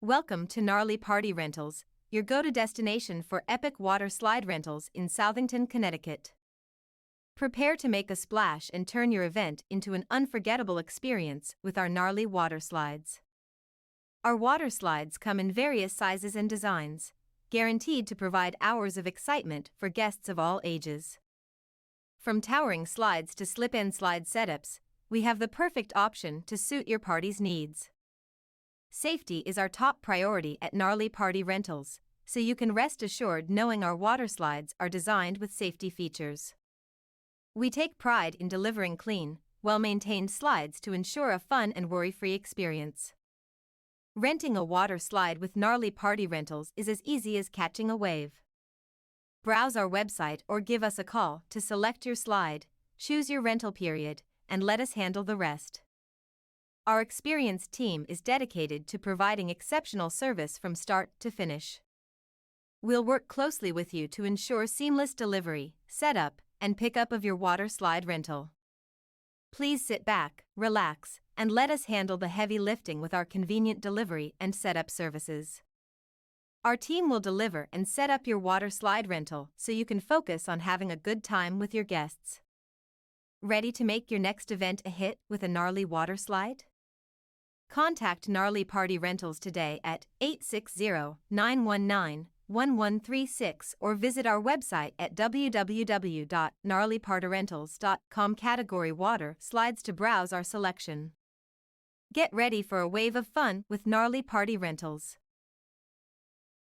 Welcome to Gnarly Party Rentals, your go-to destination for epic water slide rentals in Southington, Connecticut. Prepare to make a splash and turn your event into an unforgettable experience with our gnarly water slides. Our water slides come in various sizes and designs, guaranteed to provide hours of excitement for guests of all ages. From towering slides to slip-and slide setups, we have the perfect option to suit your party's needs. Safety is our top priority at Gnarly Party Rentals, so you can rest assured knowing our water slides are designed with safety features. We take pride in delivering clean, well-maintained slides to ensure a fun and worry-free experience. Renting a water slide with Gnarly Party Rentals is as easy as catching a wave. Browse our website or give us a call to select your slide, choose your rental period, and let us handle the rest. Our experienced team is dedicated to providing exceptional service from start to finish. We'll work closely with you to ensure seamless delivery, setup, and pickup of your water slide rental. Please sit back, relax, and let us handle the heavy lifting with our convenient delivery and setup services. Our team will deliver and set up your water slide rental so you can focus on having a good time with your guests. Ready to make your next event a hit with a gnarly water slide? Contact Gnarly Party Rentals today at 860-919-1136 or visit our website at www.gnarlypartyrentals.com. Category Water Slides to browse our selection. Get ready for a wave of fun with Gnarly Party Rentals.